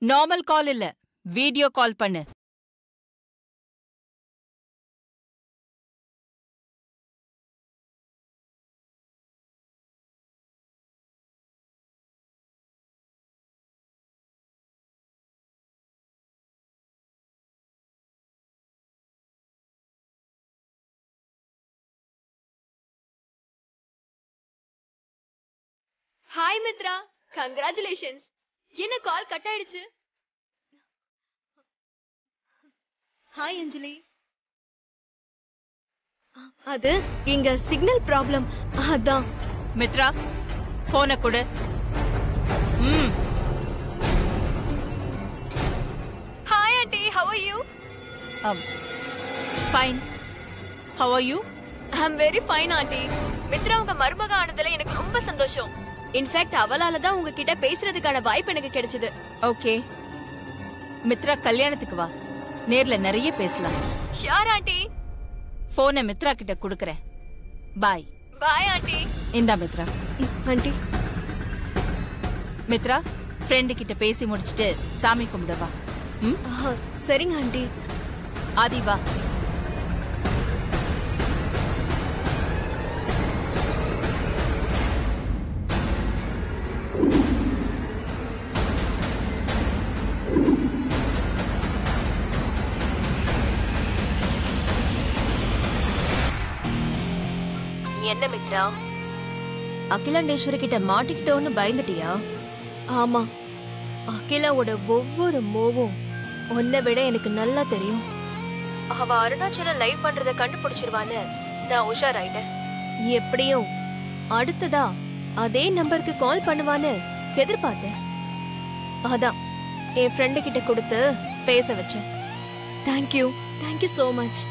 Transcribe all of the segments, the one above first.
Normal call இல்ல, video call பண்ணு. Hi Mithra, congratulations. என்ன கால் கட் ஆயிடுச்சு? ஹாய் அஞ்சலி. அது இங்க சிக்னல் ப்ராப்ளம், அதான். மித்ரா, போனை கொடு. Hi aunty, how are you? Fine. How are you? I'm very fine aunty. Mithra உங்க மருமக ஆனதுல எனக்கு ரொம்ப சந்தோஷம். இன்ஃபேக்ட் அவளால தான் உங்ககிட்ட பேசுறதுக்கான வாய்ப்பு எனக்கு கிடைச்சது. ஓகே, மித்ரா கல்யாணத்துக்கு வா, நேர்ல நிறைய பேசலாம். Sure aunty. போனை மித்ரா கிட்ட குடுக்கறேன். பாய். Bye aunty. இந்தா மித்ரா. ஆண்டி. மித்ரா, ஃப்ரெண்டு கிட்ட பேசி முடிச்சிட்டு சாமி கும்பிடவா? சரிங்க ஆண்டி. ஆதி வா. என்ன மித்ரா, அகிலாண்டேஸ்வரி கிட்ட மாட்டிக்கிட்டோன்னு பயந்துட்டியா? ஆமா, அகிலாவோட ஒவ்வொரு மூவும் உன்னை விட எனக்கு நல்லா தெரியும். அவ அருணாச்சலம் லைவ் பண்றத கண்டுபிடிச்சிருவான்னு நான் உஷாராயிட்டேன். எப்படியும் அடுத்ததா அதே நம்பருக்கு கால் பண்ணுவான்னு எதிர்பார்த்தேன். அதான் என் ஃப்ரெண்டு கிட்ட கொடுத்து பேச வச்சேன். Thank you so much.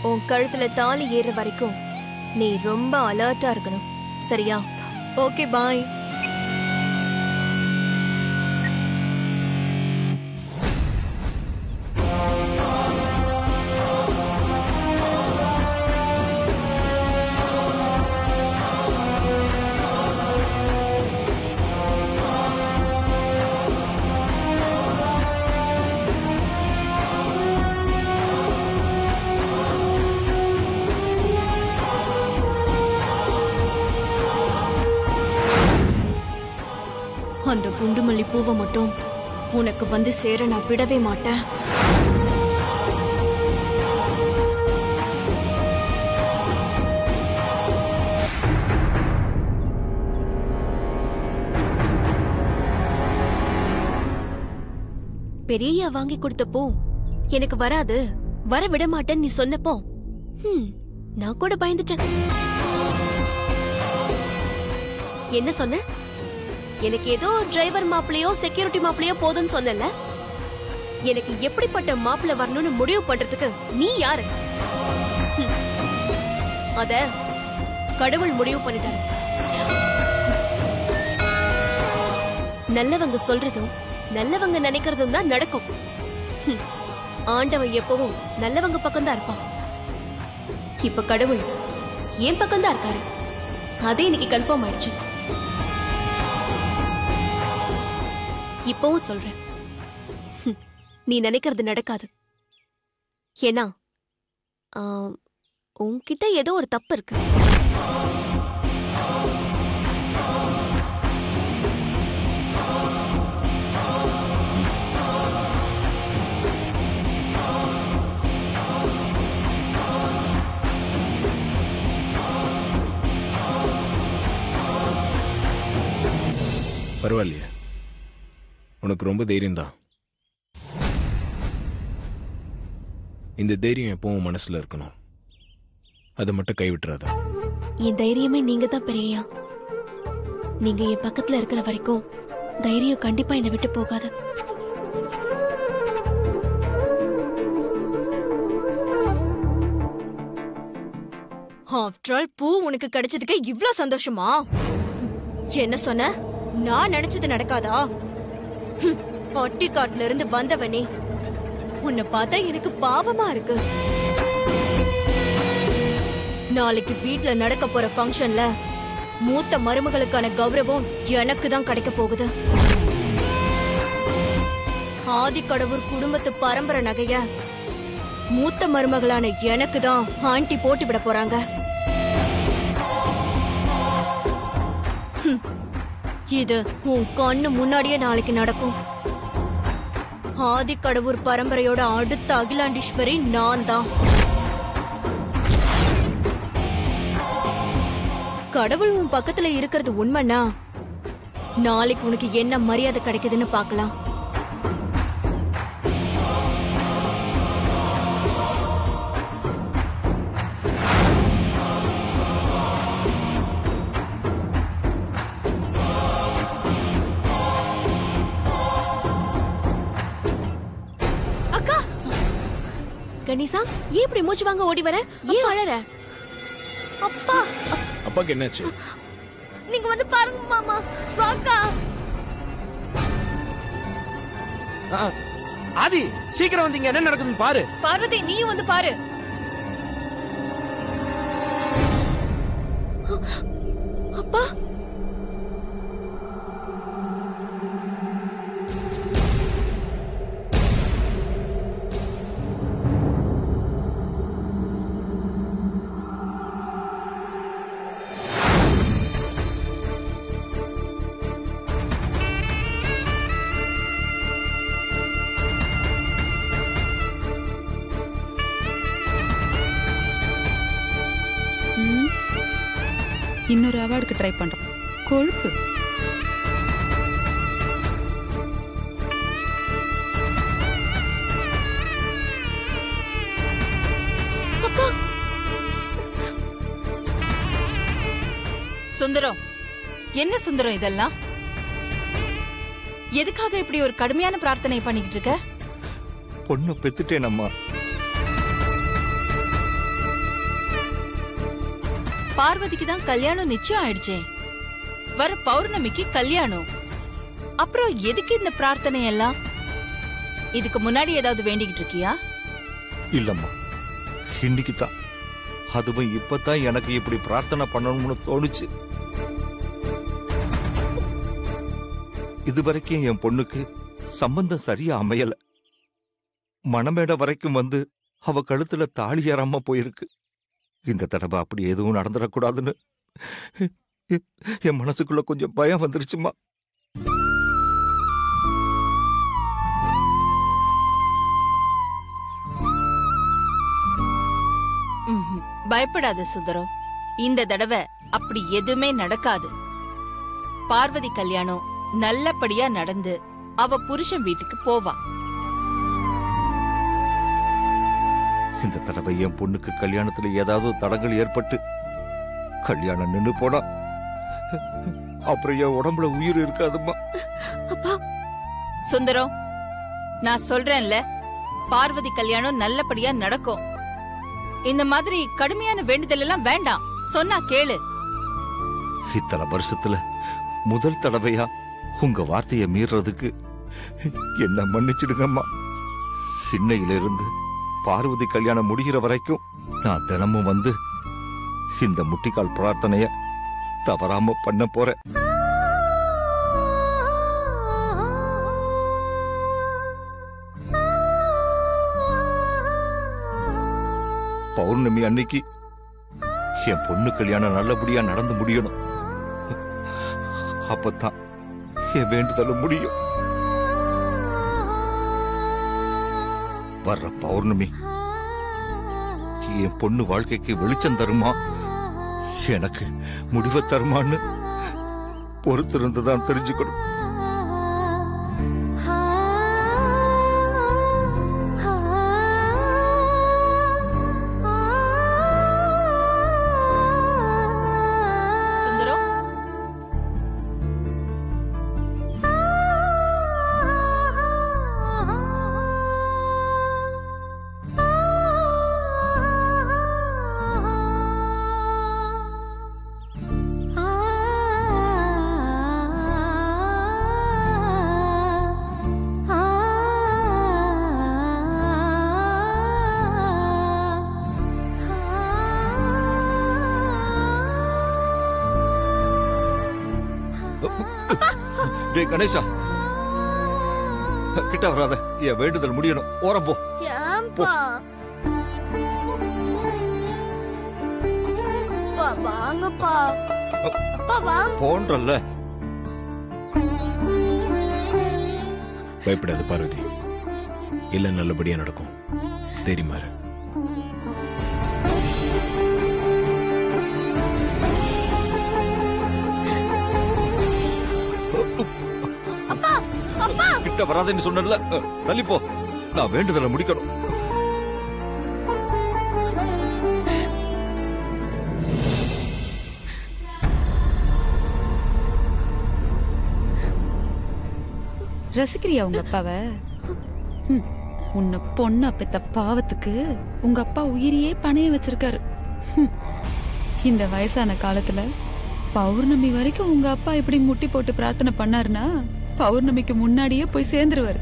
உன் கழுத்துல தாலி ஏற வரைக்கும் நீ ரொம்ப அலர்ட்டா இருக்கணும், சரியா? ஓகே, பாய். அந்த குண்டுமல்லி பூவை மட்டும் உனக்கு வந்து சேர நான் விடவே மாட்டேன். பெரியய்யா வாங்கி கொடுத்த பூ எனக்கு வராது, வர விட மாட்டேன்னு நீ சொன்னப்போ நான் கூட பயந்துட்டேன். என்ன சொன்ன? எனக்கு ஏதோ டிரைவர் மாப்பிளையோ செக்யூரிட்டி மாப்பிளையோ போதும்னு சொன்னல. எனக்கு எப்படிப்பட்ட மாப்பிள்ளை வரணும்னு முடிவு பண்றதுக்கு நீ யாரு? அத கடவுள் முடிவு பண்ணிட்டாரு. நல்லவங்க சொல்றதும் நல்லவங்க நினைக்கிறதும் தான் நடக்கும். ஆண்டவன் எப்பவும் நல்லவங்க பக்கம் தான் இருப்பான். இப்ப கடவுள் என் பக்கம் தான் இருக்காரு. அதே இன்னைக்கு கன்ஃபார்ம் ஆயிடுச்சு. இப்பவும் சொல்றேன், நீ நினைக்கிறது நடக்காது. ஏன்னா உன்கிட்ட ஏதோ ஒரு தப்பு இருக்கு. பரவாயில்லையே, உனக்கு ரொம்ப தைரியம் தான். இந்த தைரியம் எப்பவும் மனசுல இருக்கணும், அதை மட்டும் கைவிட்டுறாத. என் தைரியமே நீங்க தான் பெரியயா. நீங்க என் பக்கத்துல இருக்கிற வரைக்கும் தைரியம் கண்டிப்பா என்னை விட்டு போகாது. ஆஃப்டர் ஆல் பூ உனக்கு கிடைச்சதுக்கு இவ்ளோ சந்தோஷமா? என்ன சொன்ன? நான் நினைச்சது நடக்காதா? பட்டிக்காட்டுல இருந்து வந்தவனே, உன்னை பார்த்தா எனக்கு பாவமா இருக்கு. நாளைக்கு வீட்ல நடக்க போற ஃபங்க்ஷன்ல மூத்த மருமகளுக்கான கௌரவம் எனக்கு தான் கிடைக்க போகுது. ஆதிக்கடவுர் குடும்பத்து பரம்பரை நகைய மூத்த மருமகளான எனக்கு தான் ஆண்டி போட்டு விட போறாங்க. இது உன் கண்ணு முன்னாடியே நாளைக்கு நடக்கும். ஆதிக்கடவுர் பரம்பரையோட அடுத்த அகிலாண்டீஸ்வரி நான் தான். கடவுள் உன் பக்கத்துல இருக்கிறது உண்மைன்னா நாளைக்கு உனக்கு என்ன மரியாதை கிடைக்குதுன்னு பார்க்கலாம். அக்கா, கணேசா, ஏன் இப்படி மூச்சு வாங்க ஓடி வர? ஏன் அழற? அப்பா, அப்பாக்கு என்னாச்சு? நீங்க வந்து பாருங்க மாமா. வாக்கா. ஆதி, சீக்கிரம் வந்தீங்க, என்ன நடக்குதுன்னு பாரு. பார்வதி, நீயும் வந்து பாரு. அப்பா, இன்னொரு அவார்டுக்கு ட்ரை பண்றோம். கொழுப்பு. சுந்தரம், என்ன சுந்தரம் இதெல்லாம்? எதுக்காக இப்படி ஒரு கடுமையான பிரார்த்தனை பண்ணிக்கிட்டு இருக்க? பொண்ணு பெத்துட்டேன் அம்மா. பார்வதிக்கு தான் கல்யாணம் நிச்சயம் ஆயிடுச்சே. வர பௌர்ணமிக்கு கல்யாணம். அப்புறம் எதுக்கு இந்த பிரார்த்தனை எல்லாம்? இதுக்கு முன்னாடி ஏதாவது வேண்டிக்கிட்டு இருக்கியா? இல்லம்மா, இன்னைக்கு தான், அதுவும் இப்பதான் எனக்கு இப்படி பிரார்த்தனை பண்ணணும்னு தோணுச்சு. இதுவரைக்கும் என் பொண்ணுக்கு சம்பந்தம் சரியா அமையல. மணமேடை வரைக்கும் வந்து அவ கழுத்துல தாலி ஏறாம போயிருக்கு. இந்த தடவை அப்படி எதுவும் நடந்துடக்கூடாதுன்னு என் மனசுக்குள்ள கொஞ்சம் பயம் வந்துருச்சுமா. பயப்படாத சுந்தரம், இந்த தடவை அப்படி எதுவுமே நடக்காது. பார்வதி கல்யாணம் நல்லபடியா நடந்து அவ புருஷன் வீட்டுக்கு போவா. இந்த தடவை என் பொண்ணுக்கு கல்யாணத்துல ஏதாவது தடங்கள் ஏற்பட்டு கல்யாணம் நின்னு போனா அப்புறம் என் உடம்புல உயிர் இருக்காதுமா. சுந்தரம், நான் சொல்றேன்ல, பார்வதி கல்யாணம் நல்லபடியா நடக்கும். இந்த மாதிரி கடுமையான வேண்டுதல் எல்லாம் வேண்டாம், சொன்னா கேளு. இத்தனை வருஷத்துல முதல் தடவையா உங்க வார்த்தையை மீறதுக்கு என்ன மன்னிச்சிடுங்கம்மா. இன்னையிலிருந்து பார்வதி கல்யாணம் முடிகிற வரைக்கும் நான் தினமும் வந்து இந்த முட்டிக்கால் பிரார்த்தனைய தவறாம பண்ண போறேன். பௌர்ணமி அன்னைக்கு என் பொண்ணு கல்யாணம் நல்லபடியா நடந்து முடியணும். அப்பத்தான் என் வேண்டுதலும் முடியும். வர்ற பௌர்ணமி என் பொண்ணு வாழ்க்கைக்கு வெளிச்சம் தருமா, எனக்கு முடிவை தருமான்னு பொறுத்திருந்துதான் தெரிஞ்சுக்கணும். கணேசா, கிட்ட வராத, என் வேண்டுதல் முடியணும். ஓரம் போ. ஏன்பா வாங்கப்பா, வாங்க போன்றல்ல. பயப்படாத பார்வதி, இல்ல நல்லபடியா நடக்கும். தெரியுமா? கிட்ட வராதன்னு சொன்னல, தள்ளிப்போ. நான் வேண்டுதலை முடிக்கணும். ரசிக்கிறியா உங்க அப்பாவ? உன்னை பொண்ணா பெத்த பாவத்துக்கு உங்க அப்பா உயிரையே பணைய வச்சிருக்காரு. இந்த வயசான காலத்துல பௌர்ணமி வரைக்கும் உங்க அப்பா இப்படி முட்டி போட்டு பிரார்த்தனை பண்ணாருன்னா பௌர்ணமிக்கு முன்னாடியே போய் சேர்ந்துருவாரு.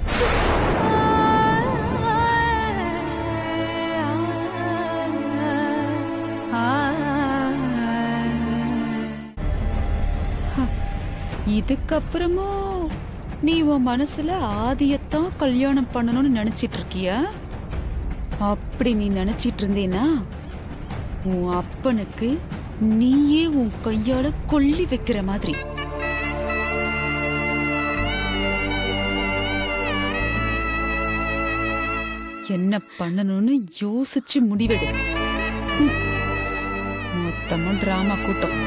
இதுக்கப்புறமும் நீ உன் மனசுல ஆதியத்தான் கல்யாணம் பண்ணணும்னு நினைச்சிட்டு இருக்கியா? அப்படி நீ நினைச்சிட்டு இருந்தேனா உன் அப்பனுக்கு நீயே உன் கையால கொல்லி வைக்கிற மாதிரி. என்ன பண்ணணும்னு யோசிச்சு முடிவெடு. மொத்தமா டிராமா கூட்டம்.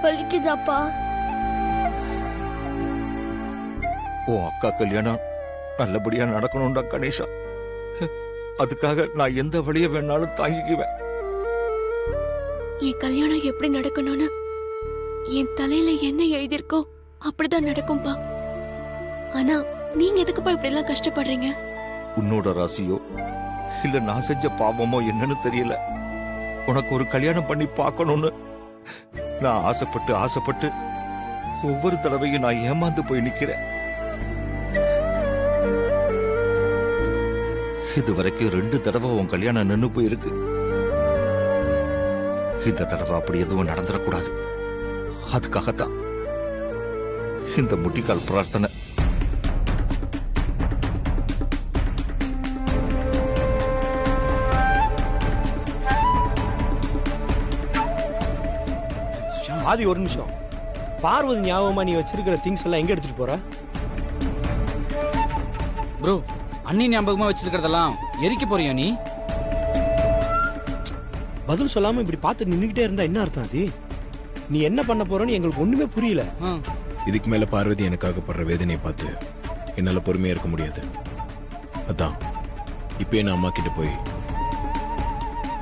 வலிக்குதாப்பா? உன் அக்கா கல்யாணம் நல்லபடியா நடக்கணும்டா கணேஷா. அதுக்காக நான் எந்த வழிய வேணாலும் தாங்கிக்குவேன். என் கல்யாணம் எப்படி நடக்கணும்னு என் தலையில என்ன எழுதியிருக்கோ அப்படிதான் நடக்கும்பா. ஆனா நீங்க எதுக்குப்பா இப்படி எல்லாம் கஷ்டப்படுறீங்க? உன்னோட ராசியோ இல்ல நான் செஞ்ச பாவமோ என்னன்னு தெரியல, உனக்கு ஒரு கல்யாணம் பண்ணி பார்க்கணும்னு நான் ஆசைப்பட்டு ஒவ்வொரு தடவையும் நான் ஏமாந்து போய் நிக்கிறேன். இதுவரைக்கும் 2 தடவை உன் கல்யாணம் நின்னு போயிருக்கு. இந்த தடவை அப்படி எதுவும் நடந்துடக்கூடாது. அதுக்காகத்தான் இந்த முட்டிக்கால் பிரார்த்தனை. ஆதி ஒரு நிமிஷம். பார்வதி ஞாபகமா நீ வச்சிருக்கிற திங்ஸ் எல்லாம் எங்க எடுத்துட்டு போற? ப்ரோ, அண்ணி ஞாபகமா வச்சிருக்கிறதெல்லாம் எரிக்க போறியா நீ? பதில் சொல்லாம இப்படி பார்த்து நின்னுகிட்டே இருந்தா என்ன அர்த்தம்? அது நீ என்ன பண்ண போறன்னு எங்களுக்கு ஒண்ணுமே புரியல. இதுக்கு மேல பார்வதி எனக்காக படுற வேதனையை பார்த்து என்னால பொறுமையா இருக்க முடியாது. அதான் இப்பயே நான் அம்மா கிட்ட போய்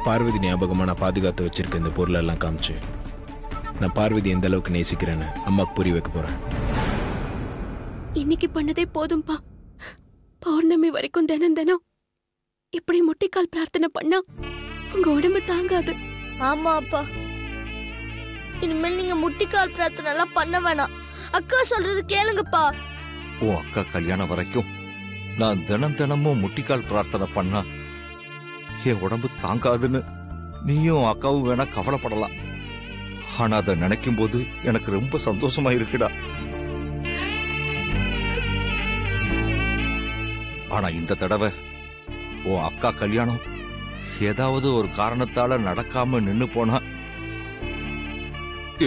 பார்வதி ஞாபகமா நான் பாதுகாத்து வச்சிருக்க இந்த பொருளை எல்லாம் காமிச்சு நான் பார்வதி எந்த அளவுக்கு நேசிக்கிறேன்னு அம்மாக்கு புரிய வைக்க போறேன். இன்னைக்கு பண்ணதே போதும்பா. பௌர்ணமி வரைக்கும் தினம் இப்படி முட்டிக்கால் பிரார்த்தனை பண்ணா உங்க உடம்பு தாங்காது. ஆமா அப்பா, இனிமேல் நீங்க முட்டிக்கால் பிரார்த்தனை எல்லாம் பண்ண வேணாம். அக்கா சொல்றது கேளுங்கப்பா. உன் அக்கா கல்யாணம் வரைக்கும் நான் தினமும் முட்டிக்கால் பிரார்த்தனை பண்ணா என் உடம்பு தாங்காதுன்னு நீயும் அக்காவும் வேணா கவலைப்படலாம். ஆனா அதை நினைக்கும் போது எனக்கு ரொம்ப சந்தோஷமா இருக்குடா. ஆனா இந்த தடவை உன் அக்கா கல்யாணம் ஏதாவது ஒரு காரணத்தால நடக்காம நின்னு போனா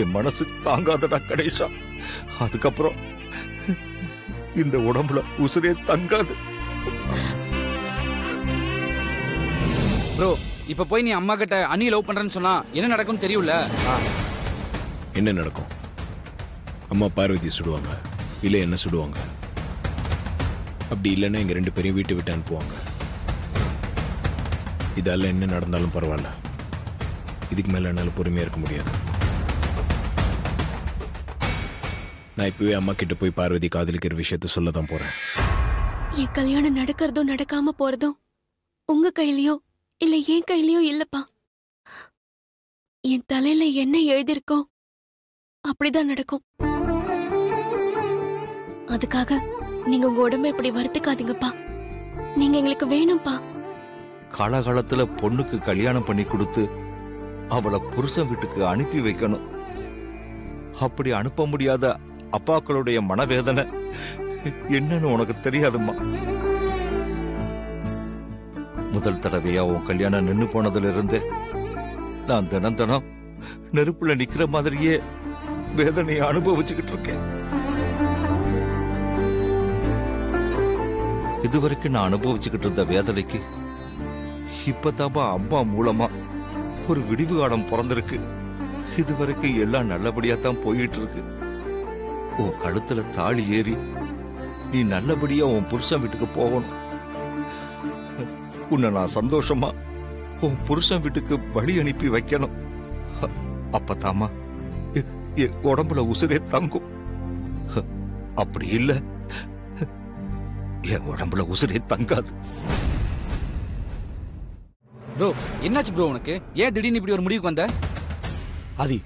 என் மனசு தாங்காதடா கணேஷா. அதுக்கப்புறம் இந்த உடம்புல உசுரே தங்காது. ப்ரோ, இப்ப போய் நீ அம்மா கிட்ட அண்ணி லவ் பண்றேன்னு சொன்னா என்ன நடக்கும்னு தெரியும்ல? என்ன நடக்கும்? அம்மா பார்வதி சுடுவாங்க, இல்லை என்ன சுடுவாங்க. அப்படி இல்லைன்னா எங்க 2 பேரையும் வீட்டை விட்டு அனுப்புவாங்க. இதெல்லாம் என்ன நடந்தாலும் பரவாயில்ல, இதுக்கு மேல என்னால பொறுமையா இருக்க முடியாது. நான் இப்பவே அம்மா கிட்ட போய் பார்வதி காதலிக்கிற விஷயத்த சொல்லதான் போறேன். என் கல்யாணம் நடக்கிறதும் நடக்காம போறதும் உங்க கையிலயோ இல்ல என் கையிலயோ இல்லப்பா. என் தலையில என்ன எழுதிருக்கோ அப்படிதான் நடக்கும். அதுக்காக நீங்க உங்க உடம்ப இப்படி வருத்திக்காதீங்கப்பா. நீங்க எங்களுக்கு வேணும்பா. காலகாலத்துல பொண்ணுக்கு கல்யாணம் பண்ணி கொடுத்து அவளை புருஷன் வீட்டுக்கு அனுப்பி வைக்கணும். அப்படி அனுப்ப முடியாத அப்பாக்களுடைய மனவேதனை என்னன்னு உனக்கு தெரியாதும்மா. முதல் தடவையா உன் கல்யாணம் நின்னு போனதுல இருந்து நான் தினம் தினம் நெருப்புல நிக்கிற மாதிரியே வேதனையை அனுபவிச்சுக்கிட்டு இருக்கேன். இதுவரைக்கும் நான் அனுபவிச்சுக்கிட்டு இருந்த வேதனைக்கு இப்பதாப்பா அம்மா மூலமா ஒரு விடிவு காலம் பிறந்திருக்கு. இதுவரைக்கும் எல்லாம் நல்லபடியா தான் போயிட்டு இருக்கு. உன் கழுத்துல தாலி ஏறி நீ நல்லபடியா உன் புருஷன் வீட்டுக்கு போகணும். உன்னை நான் சந்தோஷமா உன் புருஷன் வீட்டுக்கு வழி அனுப்பி வைக்கணும். அப்பதாமா என் உடம்புல உசுரே தங்கும். அப்படி இல்ல என் உடம்புல உசுரே தங்காது. ப்ரோ என்னாச்சு ப்ரோ உனக்கு? ஏன் திடீர்னு இப்படி ஒரு முடிவுக்கு வந்த? ஆதி,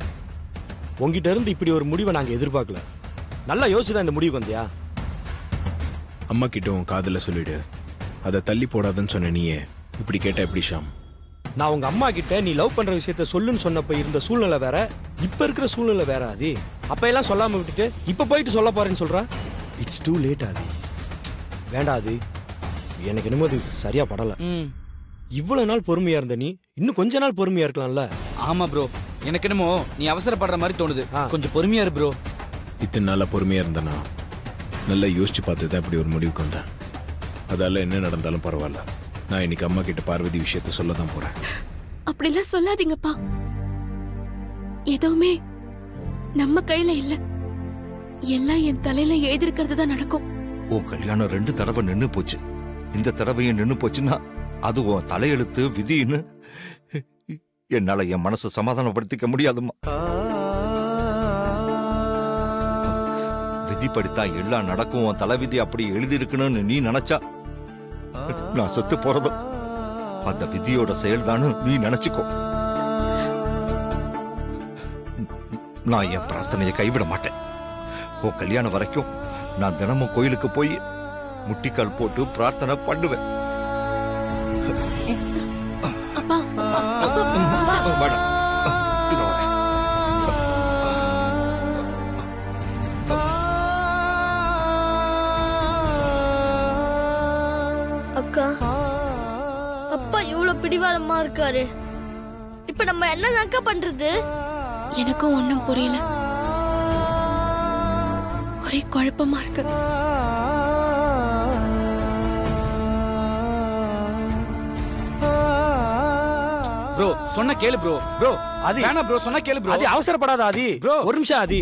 உங்ககிட்ட இருந்து இப்படி ஒரு முடிவை நாங்க எதிர்பார்க்கல. நல்லா யோசிச்சுதான் இந்த முடிவுக்கு வந்தியா? அம்மா கிட்ட உன் காதல சொல்லிடு, அதை தள்ளி போடாதுன்னு சொன்ன நீயே இப்படி கேட்ட எப்படி ஷாம்? நான் உங்க அம்மா கிட்ட நீ லவ் பண்ற விஷயத்த சொல்லுன்னு சொன்னப்ப இருந்த சூழ்நிலை வேற, இப்ப இருக்கிற சூழ்நிலை வேற. ஆதி, அப்ப எல்லாம் சொல்லாம விட்டுட்டு இப்ப போயிட்டு சொல்ல போறேன்னு சொல்ற. இட்ஸ் டூ லேட் ஆதி. வேண்டாம் ஆதி, எனக்கு என்னமோ அது சரியா படல. இவ்வளவு நாள் பொறுமையா இருந்த நீ இன்னும் கொஞ்ச நாள் பொறுமையா இருக்கலாம்ல? ஆமா ப்ரோ, எனக்கு என்னமோ நீ அவசரப்படுற மாதிரி தோணுது. கொஞ்சம் பொறுமையா இரு ப்ரோ. இத்தனை நாளா பொறுமையா இருந்தனா நல்லா யோசிச்சு பார்த்து தான் இப்படி ஒரு முடிவுக்கு வந்தேன். அதால என்ன நடந்தாலும் பரவாயில்ல, நான் இன்னைக்கு அம்மா கிட்ட பார்வதி விஷயத்த சொல்ல தான் போறேன். அப்படிலாம் சொல்லாதீங்கப்பா. எதுவுமே நம்ம கையில இல்ல, எல்லாம் என் தலையில எழுதிருக்கிறது தான் நடக்கும். உன் கல்யாணம் 2 தடவை நின்னு போச்சு. இந்த தடவையும் நின்னு போச்சுன்னா அது உன் தலையெழுத்து விதின்னு என்னால என் மனசை சமாதானப்படுத்திக்க முடியாதுமா. விதிப்படித்தான் எல்லாம் நடக்கும், உன் தலைவிதி அப்படி எழுதி இருக்கணும்னு நீ நினைச்சா நான் செத்து போறதும் அந்த விதியோட செயல்தானு நீ நினைச்சுக்கோ. நான் என் பிரார்த்தனையை கைவிட மாட்டேன். உன் கல்யாணம் வரைக்கும் நான் தினமும் கோயிலுக்கு போய் முட்டிக்கால் போட்டு பிரார்த்தனை பண்ணுவேன். அப்பா, அக்கா, அப்பா இவ்வளவு பிடிவாதமா இருக்காரு. இப்ப நம்ம என்னதாக்கா பண்றது? எனக்கும் ஒண்ணும் புரியல, ஒரே குழப்பமா இருக்கு. ப்ரோ சொன்ன கேளு ப்ரோ. ப்ரோ அது வேணா ப்ரோ, சொன்ன கேளு ப்ரோ. அது அவசரப்படாத ஆதி. ப்ரோ ஒரு நிமிஷம் ஆதி.